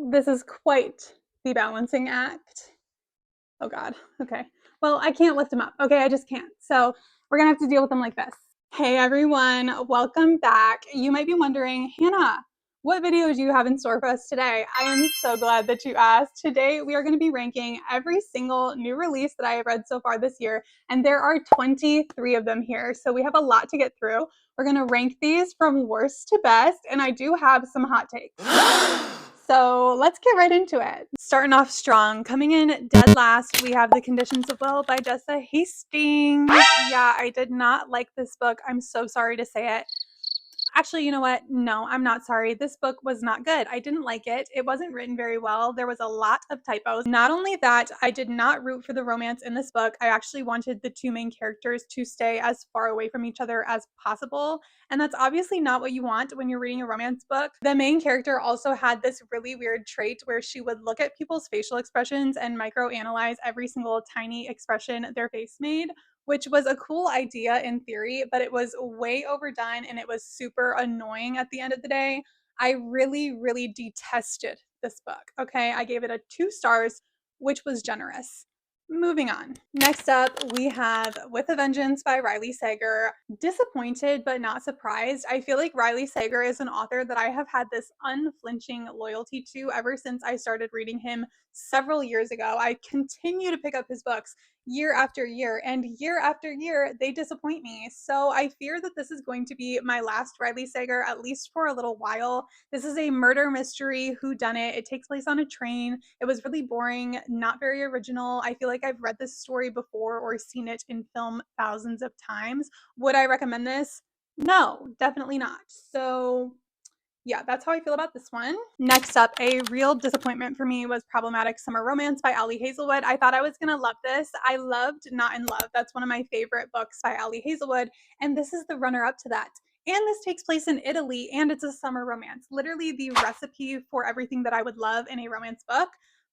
This is quite the balancing act. Oh God. Okay. Well, I can't lift him up. Okay, I just can't. So we're gonna have to deal with him like this. Hey everyone, welcome back. You might be wondering, Hannah, what video do you have in store for us today? I am so glad that you asked. Today we are going to be ranking every single new release that I have read so far this year, and there are 23 of them here, so we have a lot to get through. We're going to rank these from worst to best, and I do have some hot takes. So let's get right into it. Starting off strong, coming in dead last, we have The Conditions of Will by Jessa Hastings. Yeah, I did not like this book. I'm so sorry to say it. Actually, you know what? No, I'm not sorry. This book was not good. I didn't like it. It wasn't written very well. There was a lot of typos. Not only that, I did not root for the romance in this book. I actually wanted the two main characters to stay as far away from each other as possible. And that's obviously not what you want when you're reading a romance book. The main character also had this really weird trait where she would look at people's facial expressions and microanalyze every single tiny expression their face made, which was a cool idea in theory, but it was way overdone and it was super annoying at the end of the day. I really, really detested this book. Okay, I gave it a 2 stars, which was generous. Moving on. Next up, we have With a Vengeance by Riley Sager. Disappointed but not surprised. I feel like Riley Sager is an author that I have had this unflinching loyalty to ever since I started reading him several years ago. I continue to pick up his books year after year, and year after year they disappoint me. So I fear that this is going to be my last Riley Sager, at least for a little while. This is a murder mystery whodunit. It takes place on a train. It was really boring, not very original. I feel like I've read this story before or seen it in film thousands of times. Would I recommend this? No, definitely not. So yeah, that's how I feel about this one. Next up, a real disappointment for me was Problematic Summer Romance by Ali Hazel-wood. I thought I was going to love this. I loved Not in Love. That's one of my favorite books by Ali Hazel-wood, and this is the runner-up to that. And this takes place in Italy, and it's a summer romance. Literally the recipe for everything that I would love in a romance book,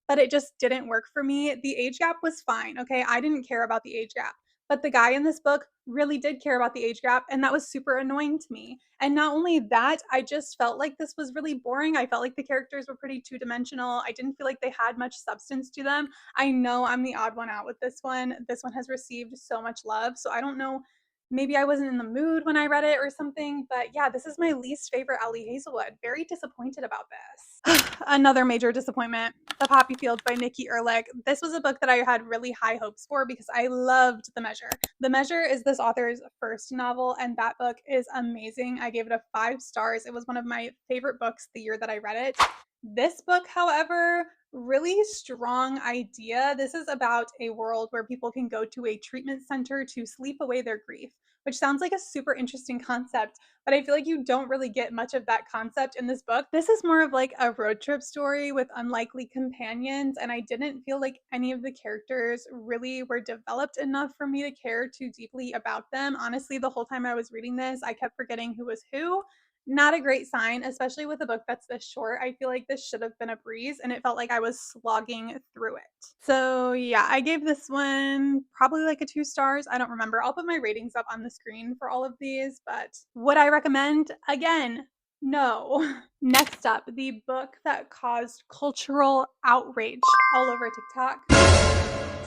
but it just didn't work for me. The age gap was fine, okay? I didn't care about the age gap. But the guy in this book really did care about the age gap, and that was super annoying to me. And not only that, I just felt like this was really boring. I felt like the characters were pretty two-dimensional. I didn't feel like they had much substance to them. I know I'm the odd one out with this one. This one has received so much love, so I don't know, maybe I wasn't in the mood when I read it or something, but yeah, this is my least favorite Ali Hazel-wood. Very disappointed about this. Another major disappointment, The Poppy Field by Nikki Erlick. This was a book that I had really high hopes for because I loved The Measure. The Measure is this author's first novel, and that book is amazing. I gave it a 5 stars. It was one of my favorite books the year that I read it. This book, however, really strong idea. This is about a world where people can go to a treatment center to sleep away their grief, which sounds like a super interesting concept, but I feel like you don't really get much of that concept in this book. This is more of like a road trip story with unlikely companions, and I didn't feel like any of the characters really were developed enough for me to care too deeply about them. Honestly, the whole time I was reading this, I kept forgetting who was who. Not a great sign, especially with a book that's this short. I feel like this should have been a breeze, and it felt like I was slogging through it. So yeah, I gave this one probably like a 2 stars. I don't remember. I'll put my ratings up on the screen for all of these, but would I recommend? Again, no. Next up, the book that caused cultural outrage all over TikTok,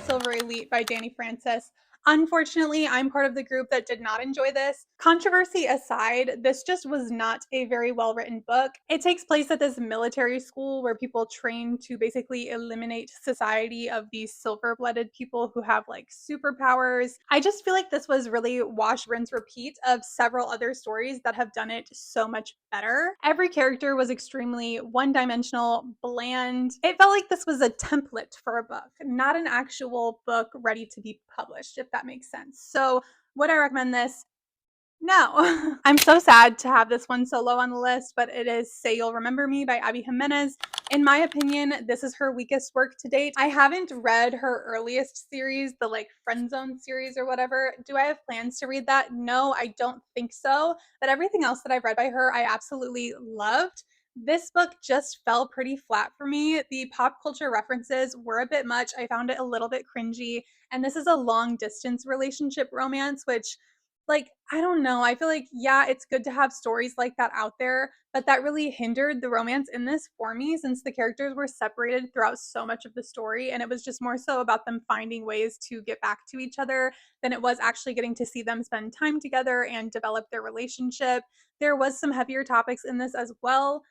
Silver Elite by Dani Francis. Unfortunately, I'm part of the group that did not enjoy this. Controversy aside, this just was not a very well written book. It takes place at this military school where people train to basically eliminate society of these silver blooded people who have like superpowers. I just feel like this was really wash, rinse, repeat of several other stories that have done it so much better. Every character was extremely one dimensional, bland. It felt like this was a template for a book, not an actual book ready to be published, if that makes sense. So would I recommend this? No. I'm so sad to have this one so low on the list, but it is Say You'll Remember Me by Abby Jimenez. In my opinion, this is her weakest work to date. I haven't read her earliest series, the like Friend Zone series or whatever. Do I have plans to read that? No, I don't think so. But everything else that I've read by her, I absolutely loved. This book just fell pretty flat for me. The pop culture references were a bit much. I found it a little bit cringy. And this is a long distance relationship romance, which like, I don't know. I feel like, yeah, it's good to have stories like that out there, but that really hindered the romance in this for me since the characters were separated throughout so much of the story. And it was just more so about them finding ways to get back to each other than it was actually getting to see them spend time together and develop their relationship. There was some heavier topics in this as well,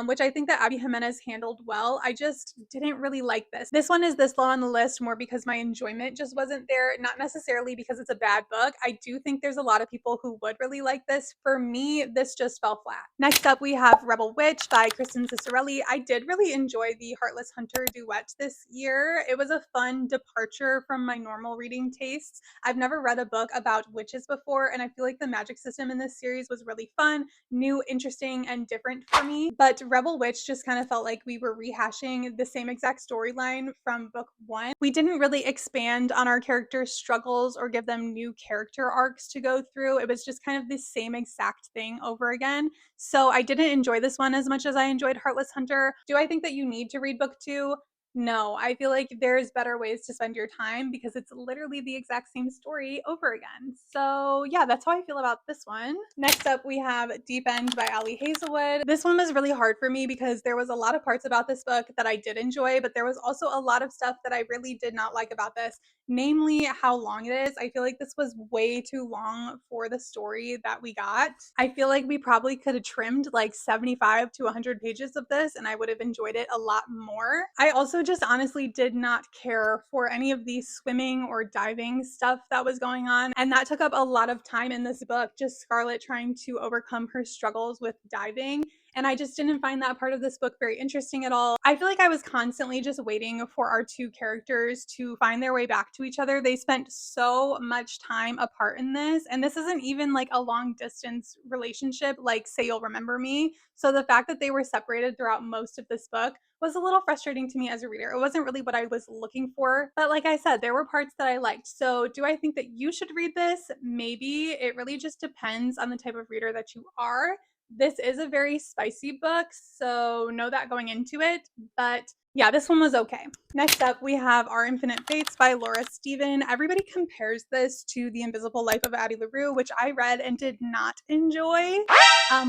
which I think that Abby Jimenez handled well. I just didn't really like this. This one is this low on the list more because my enjoyment just wasn't there, not necessarily because it's a bad book. I do think there's a lot of people who would really like this. For me, this just fell flat. Next up, we have Rebel Witch by Kristin Ciccarelli. I did really enjoy the Heartless Hunter duet this year. It was a fun departure from my normal reading tastes. I've never read a book about witches before, and I feel like the magic system in this series was really fun, new, interesting, and different for me. But Rebel Witch just kind of felt like we were rehashing the same exact storyline from book one. We didn't really expand on our characters' struggles or give them new character arcs to go through. It was just kind of the same exact thing over again. So I didn't enjoy this one as much as I enjoyed Heartless Hunter. Do I think that you need to read book two? No, I feel like there's better ways to spend your time because it's literally the exact same story over again. So yeah, that's how I feel about this one. Next up, we have Deep End by Ali Hazel-wood. This one was really hard for me because there was a lot of parts about this book that I did enjoy, but there was also a lot of stuff that I really did not like about this, namely how long it is. I feel like this was way too long for the story that we got. I feel like we probably could have trimmed like 75 to 100 pages of this and I would have enjoyed it a lot more. I also just honestly did not care for any of the swimming or diving stuff that was going on, and that took up a lot of time in this book, just Scarlett trying to overcome her struggles with diving. And I just didn't find that part of this book very interesting at all. I feel like I was constantly just waiting for our two characters to find their way back to each other. They spent so much time apart in this, and this isn't even like a long distance relationship like Say You'll Remember Me. So the fact that they were separated throughout most of this book was a little frustrating to me as a reader. It wasn't really what I was looking for, but like I said, there were parts that I liked. So do I think that you should read this? Maybe. It really just depends on the type of reader that you are. This is a very spicy book, so know that going into it, but yeah, this one was okay. Next up, we have Our Infinite Fates by Laura Steven. Everybody compares this to The Invisible Life of Addie LaRue, which I read and did not enjoy,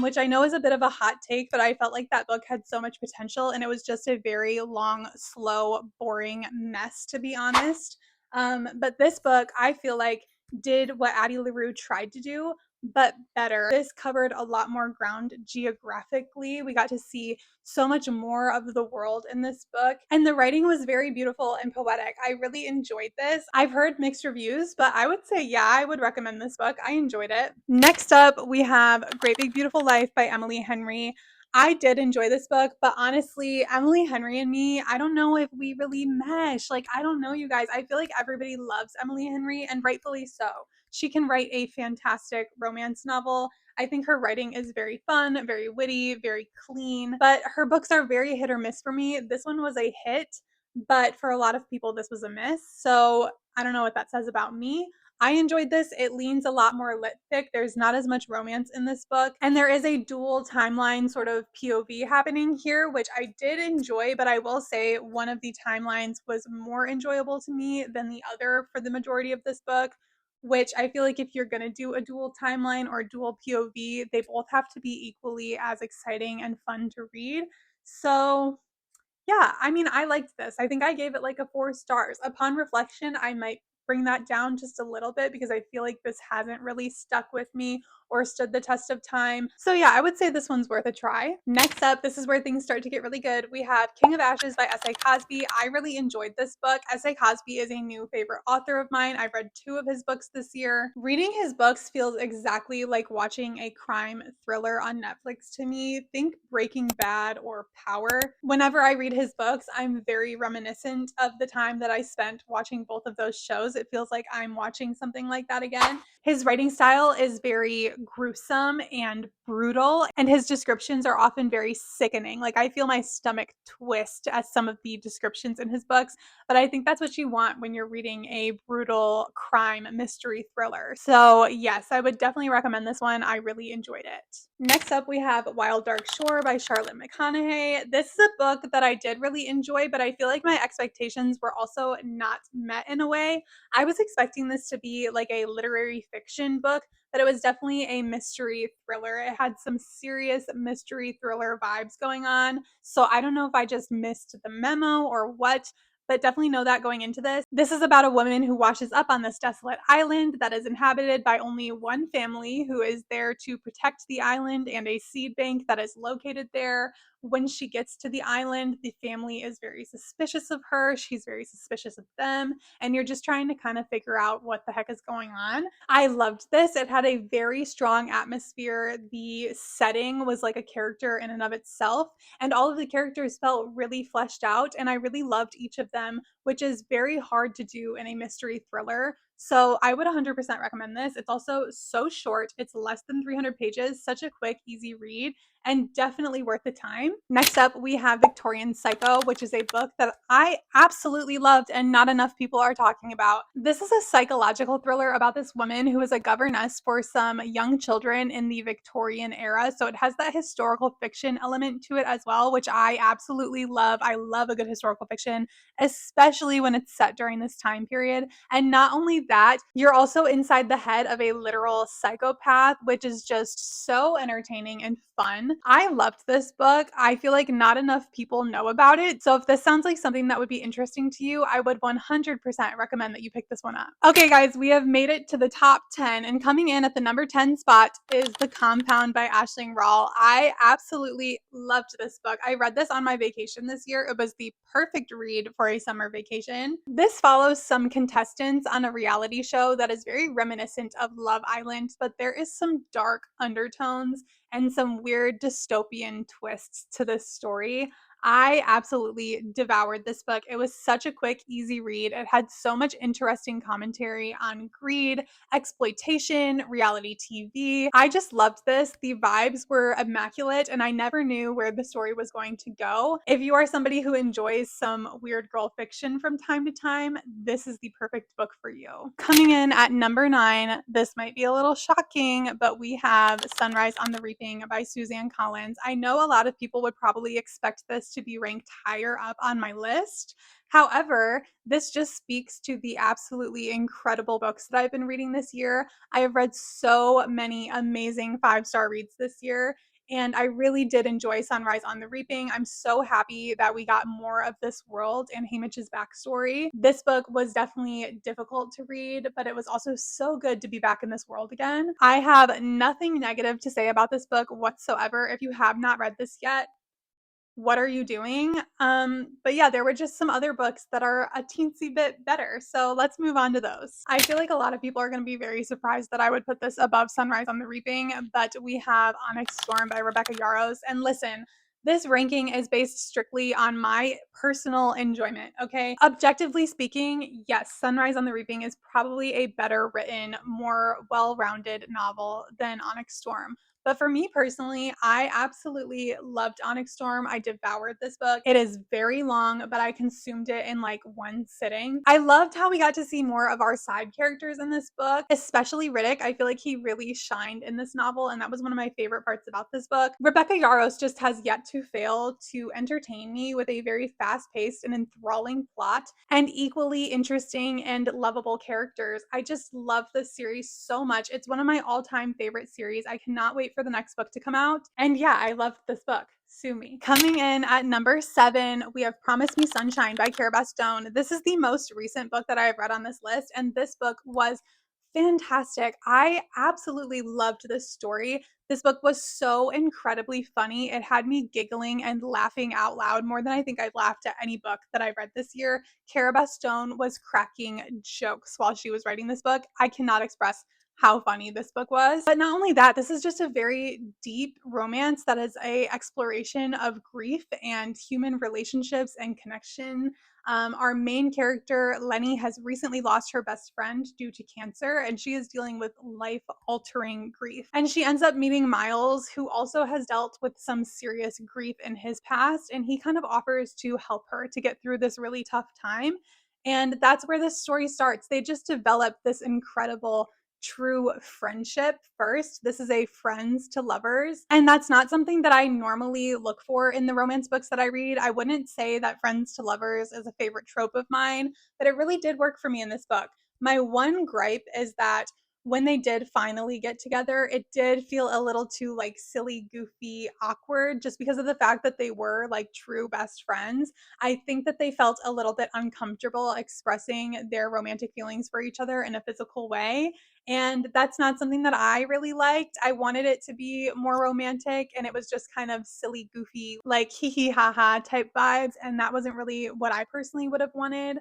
which I know is a bit of a hot take, but I felt like that book had so much potential and it was just a very long, slow, boring mess, to be honest. But this book, I feel like, did what Addie LaRue tried to do, but better. This covered a lot more ground geographically. We got to see so much more of the world in this book, and the writing was very beautiful and poetic. I really enjoyed this. I've heard mixed reviews, but I would say, yeah, I would recommend this book. I enjoyed it. Next up, we have Great Big Beautiful Life by Emily Henry. I did enjoy this book, but honestly, Emily Henry and me, I don't know if we really mesh. Like, I don't know, you guys. I feel like everybody loves Emily Henry, and rightfully so. She can write a fantastic romance novel. I think her writing is very fun, very witty, very clean, but her books are very hit or miss for me. This one was a hit, but for a lot of people, this was a miss. So I don't know what that says about me. I enjoyed this. It leans a lot more lit fic. There's not as much romance in this book. And there is a dual timeline sort of POV happening here, which I did enjoy, but I will say one of the timelines was more enjoyable to me than the other for the majority of this book, which I feel like if you're going to do a dual timeline or a dual POV, they both have to be equally as exciting and fun to read. So yeah, I mean, I liked this. I think I gave it like a 4 stars. Upon reflection, I might bring that down just a little bit because I feel like this hasn't really stuck with me or stood the test of time. So yeah, I would say this one's worth a try. Next up, this is where things start to get really good. We have King of Ashes by S.A. Cosby. I really enjoyed this book. S.A. Cosby is a new favorite author of mine. I've read 2 of his books this year. Reading his books feels exactly like watching a crime thriller on Netflix to me. Think Breaking Bad or Power. Whenever I read his books, I'm very reminiscent of the time that I spent watching both of those shows. It feels like I'm watching something like that again. His writing style is very gruesome and brutal, and his descriptions are often very sickening. Like, I feel my stomach twist at some of the descriptions in his books, but I think that's what you want when you're reading a brutal crime mystery thriller. So yes, I would definitely recommend this one. I really enjoyed it. Next up, we have Wild Dark Shore by Charlotte McConaghy. This is a book that I did really enjoy, but I feel like my expectations were also not met in a way. I was expecting this to be like a literary fiction book but it was definitely a mystery thriller. It had some serious mystery thriller vibes going on. So I don't know if I just missed the memo or what, but definitely know that going into this. This is about a woman who washes up on this desolate island that is inhabited by only one family who is there to protect the island and a seed bank that is located there. When she gets to the island, the family is very suspicious of her. She's very suspicious of them. And you're just trying to kind of figure out what the heck is going on. I loved this. It had a very strong atmosphere. The setting was like a character in and of itself. And all of the characters felt really fleshed out. And I really loved each of them, which is very hard to do in a mystery thriller. So I would 100% recommend this. It's also so short. It's less than 300 pages, such a quick, easy read, and definitely worth the time. Next up, we have Victorian Psycho, which is a book that I absolutely loved and not enough people are talking about. This is a psychological thriller about this woman who is a governess for some young children in the Victorian era. So it has that historical fiction element to it as well, which I absolutely love. I love a good historical fiction, especially when it's set during this time period. And not only that, you're also inside the head of a literal psychopath, which is just so entertaining and fun. I loved this book. I feel like not enough people know about it. So if this sounds like something that would be interesting to you, I would 100% recommend that you pick this one up. Okay, guys, we have made it to the top 10, and coming in at the number 10 spot is The Compound by Aisling Rawle. I absolutely loved this book. I read this on my vacation this year. It was the perfect read for a summer vacation. This follows some contestants on a reality show that is very reminiscent of Love Island, but there is some dark undertones and some weird dystopian twists to this story. I absolutely devoured this book. It was such a quick, easy read. It had so much interesting commentary on greed, exploitation, reality TV. I just loved this. The vibes were immaculate, and I never knew where the story was going to go. If you are somebody who enjoys some weird girl fiction from time to time, this is the perfect book for you. Coming in at number 9, this might be a little shocking, but we have Sunrise on the Reaping by Suzanne Collins. I know a lot of people would probably expect this to be ranked higher up on my list. However, this just speaks to the absolutely incredible books that I've been reading this year. I have read so many amazing 5-star reads this year, and I really did enjoy Sunrise on the Reaping. I'm so happy that we got more of this world and Haymitch's backstory. This book was definitely difficult to read, but it was also so good to be back in this world again. I have nothing negative to say about this book whatsoever. If you have not read this yet, what are you doing? But yeah, there were just some other books that are a teensy bit better. So let's move on to those. I feel like a lot of people are going to be very surprised that I would put this above Sunrise on the Reaping, but we have Onyx Storm by Rebecca Yarros. And listen, this ranking is based strictly on my personal enjoyment, okay? Objectively speaking, yes, Sunrise on the Reaping is probably a better written, more well-rounded novel than Onyx Storm. But for me personally, I absolutely loved Onyx Storm. I devoured this book. It is very long, but I consumed it in like one sitting. I loved how we got to see more of our side characters in this book, especially Riddick. I feel like he really shined in this novel, and that was one of my favorite parts about this book. Rebecca Yarros just has yet to fail to entertain me with a very fast-paced and enthralling plot and equally interesting and lovable characters. I just love this series so much. It's one of my all-time favorite series. I cannot wait for the next book to come out. And yeah, I loved this book. Sue me. Coming in at number 7, we have Promise Me Sunshine by Cara Bastone. This is the most recent book that I have read on this list, and this book was fantastic. I absolutely loved this story. This book was so incredibly funny. It had me giggling and laughing out loud more than I think I've laughed at any book that I read this year. Cara Bastone was cracking jokes while she was writing this book. I cannot express how funny this book was. But not only that, this is just a very deep romance that is a exploration of grief and human relationships and connection. Our main character, Layne, has recently lost her best friend due to cancer, and she is dealing with life-altering grief. And she ends up meeting Miles, who also has dealt with some serious grief in his past, and he kind of offers to help her to get through this really tough time. And that's where this story starts. They just develop this incredible true friendship first. This is a friends to lovers. And that's not something that I normally look for in the romance books that I read. I wouldn't say that friends to lovers is a favorite trope of mine, but it really did work for me in this book. My one gripe is that when they did finally get together, it did feel a little too like silly, goofy, awkward, just because of the fact that they were like true best friends. I think that they felt a little bit uncomfortable expressing their romantic feelings for each other in a physical way. And that's not something that I really liked. I wanted it to be more romantic, and it was just kind of silly, goofy, like hee hee ha ha type vibes. And that wasn't really what I personally would have wanted.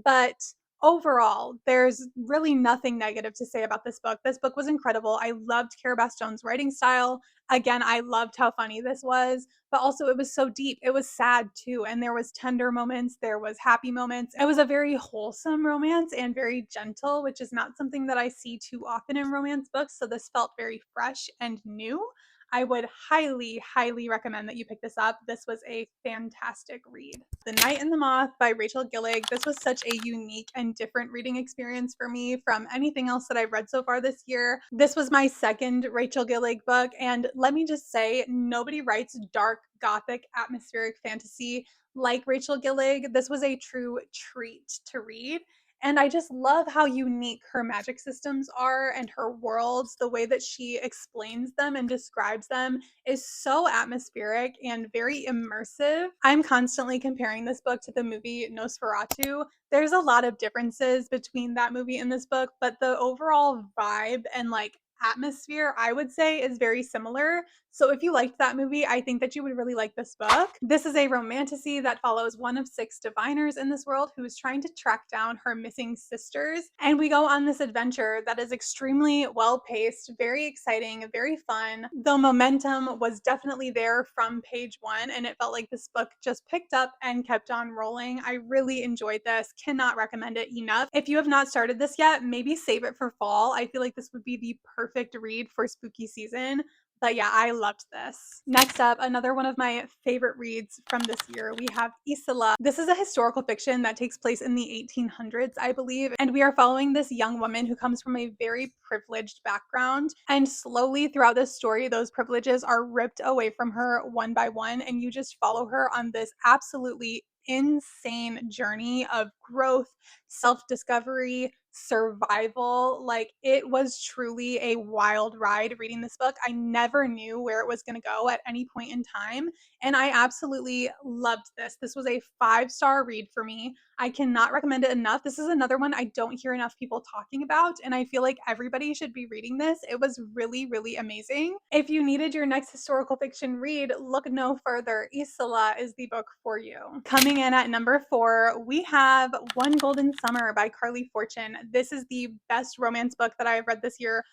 But overall, there's really nothing negative to say about this book. This book was incredible. I loved Cara Bastone's writing style. Again, I loved how funny this was, but also it was so deep. It was sad too, and there was tender moments, there was happy moments. It was a very wholesome romance and very gentle, which is not something that I see too often in romance books, so this felt very fresh and new. I would highly, highly recommend that you pick this up. This was a fantastic read. The Night and the Moth by Rachel Gillig. This was such a unique and different reading experience for me from anything else that I've read so far this year. This was my second Rachel Gillig book, and let me just say, nobody writes dark, gothic, atmospheric fantasy like Rachel Gillig. This was a true treat to read. And I just love how unique her magic systems are and her worlds. The way that she explains them and describes them is so atmospheric and very immersive. I'm constantly comparing this book to the movie Nosferatu. There's a lot of differences between that movie and this book, but the overall vibe and like atmosphere, I would say, is very similar. So if you liked that movie, I think that you would really like this book. This is a romantasy that follows one of 6 diviners in this world who is trying to track down her missing sisters. And we go on this adventure that is extremely well-paced, very exciting, very fun. The momentum was definitely there from page 1, and it felt like this book just picked up and kept on rolling. I really enjoyed this. Cannot recommend it enough. If you have not started this yet, maybe save it for fall. I feel like this would be the perfect read for spooky season. But yeah, I loved this. Next up, another one of my favorite reads from this year, we have Isola. This is a historical fiction that takes place in the 1800s, I believe, and we are following this young woman who comes from a very privileged background, and slowly throughout this story, those privileges are ripped away from her one by one, and you just follow her on this absolutely insane journey of growth, self-discovery, survival. Like, it was truly a wild ride reading this book. I never knew where it was going to go at any point in time, and I absolutely loved this. This was a 5-star read for me. I cannot recommend it enough. This is another one I don't hear enough people talking about, and I feel like everybody should be reading this. It was really, really amazing. If you needed your next historical fiction read, look no further. Isola is the book for you. Coming in at number 4, we have One Golden Summer by Carley Fortune. This is the best romance book that I've read this year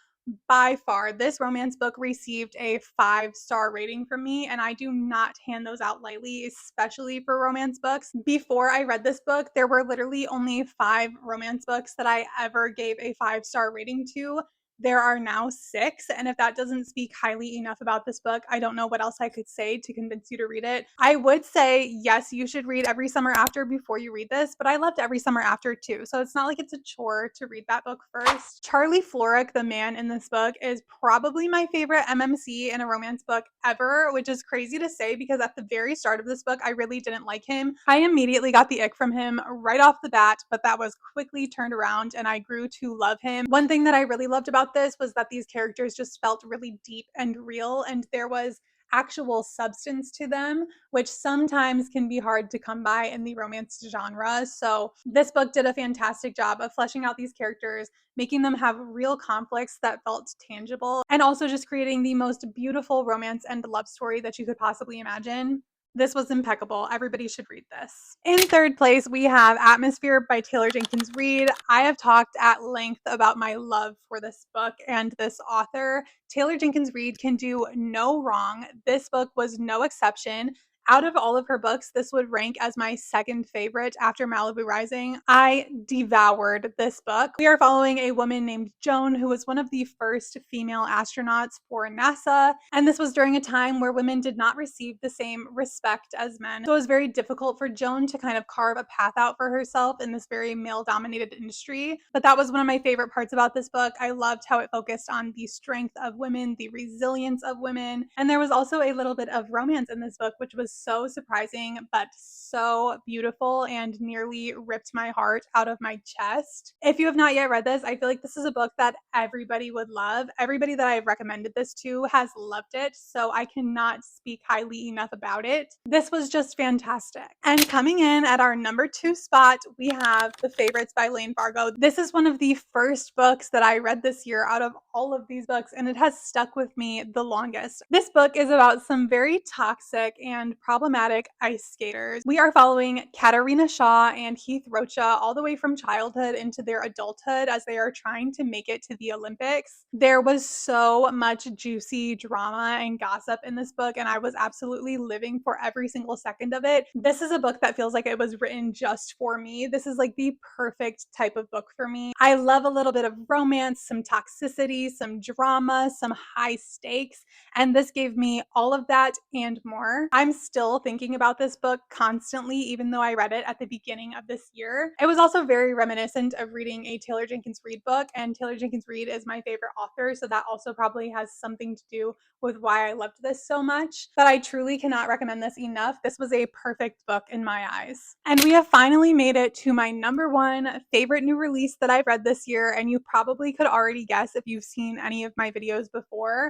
by far. This romance book received a 5-star rating from me, and I do not hand those out lightly, especially for romance books. Before I read this book, there were literally only 5 romance books that I ever gave a 5-star rating to. There are now 6, and if that doesn't speak highly enough about this book, I don't know what else I could say to convince you to read it. I would say, yes, you should read Every Summer After before you read this, but I loved Every Summer After too, so it's not like it's a chore to read that book first. Charlie Florrick, the man in this book, is probably my favorite MMC in a romance book ever, which is crazy to say because at the very start of this book, I really didn't like him. I immediately got the ick from him right off the bat, but that was quickly turned around and I grew to love him. One thing that I really loved about this was that these characters just felt really deep and real, and there was actual substance to them, which sometimes can be hard to come by in the romance genre. So this book did a fantastic job of fleshing out these characters, making them have real conflicts that felt tangible, and also just creating the most beautiful romance and love story that you could possibly imagine. This was impeccable. Everybody should read this. In third place, we have Atmosphere by Taylor Jenkins Reid. I have talked at length about my love for this book and this author. Taylor Jenkins Reid can do no wrong. This book was no exception. Out of all of her books, this would rank as my second favorite after Malibu Rising. I devoured this book. We are following a woman named Joan, who was one of the first female astronauts for NASA, and this was during a time where women did not receive the same respect as men. So it was very difficult for Joan to kind of carve a path out for herself in this very male-dominated industry. But that was one of my favorite parts about this book. I loved how it focused on the strength of women, the resilience of women, and there was also a little bit of romance in this book, which was so surprising, but so beautiful and nearly ripped my heart out of my chest. If you have not yet read this, I feel like this is a book that everybody would love. Everybody that I've recommended this to has loved it, so I cannot speak highly enough about it. This was just fantastic. And coming in at our number 2 spot, we have The Favorites by Layne Fargo. This is one of the first books that I read this year out of all of these books, and it has stuck with me the longest. This book is about some very toxic and problematic ice skaters. We are following Katarina Shaw and Heath Rocha all the way from childhood into their adulthood as they are trying to make it to the Olympics. There was so much juicy drama and gossip in this book, and I was absolutely living for every single second of it. This is a book that feels like it was written just for me. This is like the perfect type of book for me. I love a little bit of romance, some toxicity, some drama, some high stakes, and this gave me all of that and more. I'm still thinking about this book constantly, even though I read it at the beginning of this year. It was also very reminiscent of reading a Taylor Jenkins Reid book, and Taylor Jenkins Reid is my favorite author, so that also probably has something to do with why I loved this so much. But I truly cannot recommend this enough. This was a perfect book in my eyes. And we have finally made it to my number 1 favorite new release that I've read this year, and you probably could already guess if you've seen any of my videos before.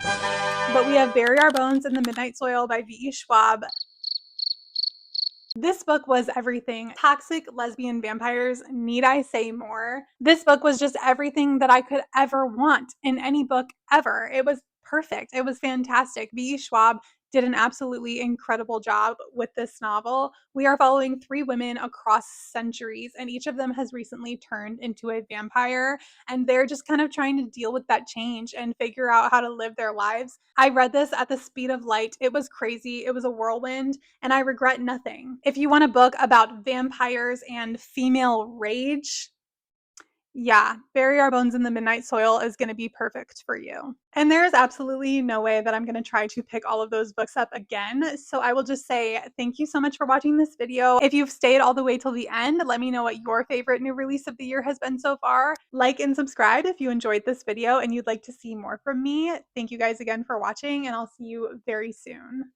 But we have Bury Our Bones in the Midnight Soil by V.E. Schwab. This book was everything. Toxic lesbian vampires, need I say more? This book was just everything that I could ever want in any book ever. It was perfect. It was fantastic. V.E. Schwab did an absolutely incredible job with this novel. We are following 3 women across centuries, and each of them has recently turned into a vampire, and they're just kind of trying to deal with that change and figure out how to live their lives. I read this at the speed of light. It was crazy. It was a whirlwind, and I regret nothing. If you want a book about vampires and female rage, yeah, Bury Our Bones in the Midnight Soil is going to be perfect for you. And there is absolutely no way that I'm going to try to pick all of those books up again. So I will just say thank you so much for watching this video. If you've stayed all the way till the end, let me know what your favorite new release of the year has been so far. Like and subscribe if you enjoyed this video and you'd like to see more from me. Thank you guys again for watching, and I'll see you very soon.